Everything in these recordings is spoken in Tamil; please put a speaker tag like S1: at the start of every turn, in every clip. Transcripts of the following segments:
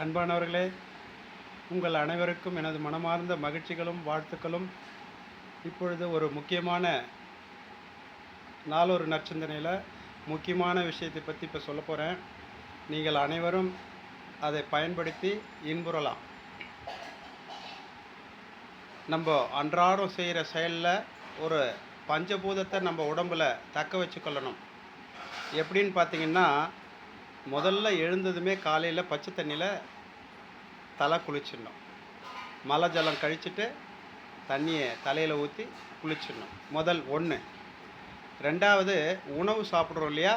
S1: அன்பானவர்களே, உங்கள் அனைவருக்கும் எனது மனமார்ந்த மகிழ்ச்சிகளும் வாழ்த்துக்களும். இப்பொழுது ஒரு முக்கியமான நாளொரு நற்சிந்தனையில் முக்கியமான விஷயத்தை பற்றி இப்போ சொல்ல போகிறேன். நீங்கள் அனைவரும் அதை பயன்படுத்தி இன்புறலாம். நம்ம அன்றாடம் செய்கிற செயலில் ஒரு பஞ்சபூதத்தை நம்ம உடம்பில் தக்க வச்சுக்கொள்ளணும். எப்படின்னு பார்த்தீங்கன்னா, முதல்ல எழுந்ததுமே காலையில் பச்சை தண்ணியில் தலை குளிச்சிடணும். மலை ஜலம் கழிச்சிட்டு தண்ணியை தலையில் ஊற்றி குளிச்சிடணும். முதல் ஒன்று. ரெண்டாவது, உணவு சாப்பிட்றோம் இல்லையா,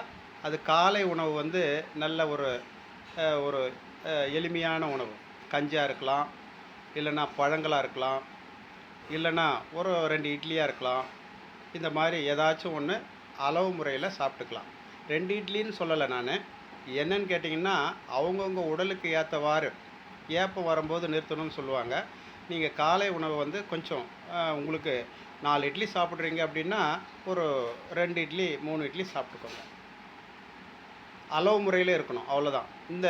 S1: அது காலை உணவு வந்து நல்ல ஒரு ஒரு எளிமையான உணவு. கஞ்சியாக இருக்கலாம், இல்லைன்னா பழங்களாக இருக்கலாம், இல்லைன்னா ஒரு 2 இட்லியாக இருக்கலாம். இந்த மாதிரி ஏதாச்சும் ஒன்று அளவு முறையில் சாப்பிட்டுக்கலாம். 2 இட்லின்னு சொல்லலை நான். என்னன்னு கேட்டிங்கன்னா, அவங்கவுங்க உடலுக்கு ஏற்றவாறு ஏப்பம் வரும்போது நிறுத்தணும்னு சொல்லுவாங்க. நீங்கள் காலை உணவை வந்து கொஞ்சம் உங்களுக்கு 4 இட்லி சாப்பிட்றீங்க அப்படின்னா ஒரு 2 இட்லி 3 இட்லி சாப்பிட்டுக்கோங்க. அளவு முறையில் இருக்கணும், அவ்வளோதான். இந்த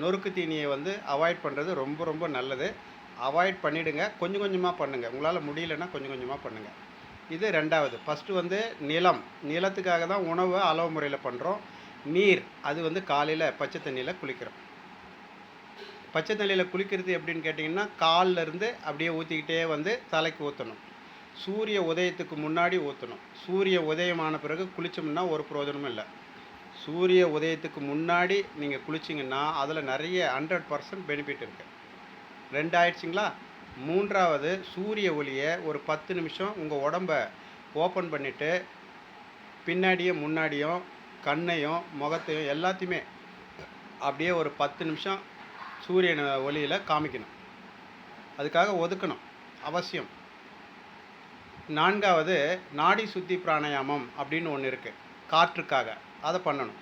S1: நொறுக்கு தீனியை வந்து அவாய்ட் பண்ணுறது ரொம்ப ரொம்ப நல்லது. அவாய்ட் பண்ணிவிடுங்க. கொஞ்சம் கொஞ்சமாக பண்ணுங்கள். உங்களால் முடியலன்னா கொஞ்சம் கொஞ்சமாக பண்ணுங்கள். இது ரெண்டாவது. ஃபஸ்ட்டு வந்து நிலத்துக்காக தான் உணவை அளவு முறையில் பண்ணுறோம். நீர், அது வந்து காலையில் பச்சை தண்ணியில் குளிக்கிறோம். பச்சை தண்ணியில் குளிக்கிறது எப்படின்னு கேட்டிங்கன்னா, காலிலேருந்து அப்படியே ஊற்றிக்கிட்டே வந்து தலைக்கு ஊற்றணும். சூரிய உதயத்துக்கு முன்னாடி ஊற்றணும். சூரிய உதயமான பிறகு குளித்தோம்னா ஒரு பிரயோஜனமும் இல்லை. சூரிய உதயத்துக்கு முன்னாடி நீங்கள் குளிச்சிங்கன்னா அதில் நிறைய 100% பெனிஃபிட் இருக்குது. 2 ஆயிடுச்சிங்களா? மூன்றாவது, சூரிய ஒளியை ஒரு 10 நிமிஷம் உங்கள் உடம்பை ஓப்பன் பண்ணிவிட்டு பின்னாடியும் முன்னாடியும் கண்ணையும் முகத்தையும் எல்லாத்தையுமே அப்படியே ஒரு 10 நிமிஷம் சூரியன் ஒளியில் காமிக்கணும். அதுக்காக ஒதுக்கணும், அவசியம். நான்காவது, நாடி சுத்தி பிராணாயாமம் அப்படின்னு ஒன்று இருக்குது, காற்றுக்காக. அதை பண்ணணும்.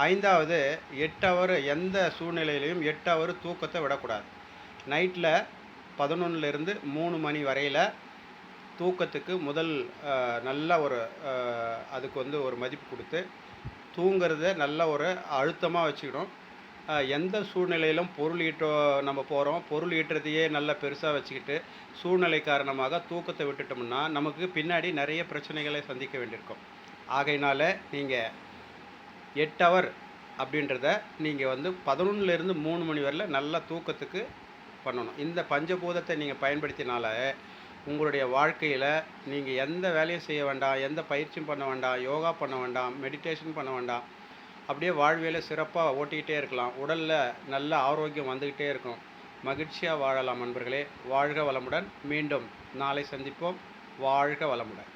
S1: ஐந்தாவது, 8 ஹவர், எந்த சூழ்நிலையிலையும் 8 ஹவர் தூக்கத்தை விடக்கூடாது. நைட்டில் 11லேருந்து 3 மணி வரையில் தூக்கத்துக்கு முதல் நல்ல ஒரு அதுக்கு வந்து ஒரு மதிப்பு கொடுத்து தூங்கிறத நல்ல ஒரு அழுத்தமாக வச்சுக்கணும். எந்த சூழ்நிலையிலும் நம்ம போகிறோம், பொருள் ஈட்டுறதையே நல்லா பெருசாக வச்சுக்கிட்டு சூழ்நிலை காரணமாக தூக்கத்தை விட்டுட்டோம்னா நமக்கு பின்னாடி நிறைய பிரச்சனைகளை சந்திக்க வேண்டியிருக்கும். ஆகையினால் நீங்கள் 8 ஹவர் அப்படின்றத நீங்கள் வந்து 11லேருந்து 3 மணி வரையில் நல்லா தூக்கத்துக்கு பண்ணணும். இந்த பஞ்சபூதத்தை நீங்கள் பயன்படுத்தினால உங்களுடைய வாழ்க்கையில் நீங்கள் எந்த வேலையும் செய்ய வேண்டாம், எந்த பயிற்சியும் பண்ண வேண்டாம், யோகா பண்ண வேண்டாம், மெடிடேஷன் பண்ண வேண்டாம். அப்படியே வாழ்வியலை சிறப்பாக ஓட்டிக்கிட்டே இருக்கலாம். உடலில் நல்ல ஆரோக்கியம் வந்துக்கிட்டே இருக்கும். மகிழ்ச்சியாக வாழலாம் நண்பர்களே. வாழ்க வளமுடன். மீண்டும் நாளை சந்திப்போம். வாழ்க வளமுடன்.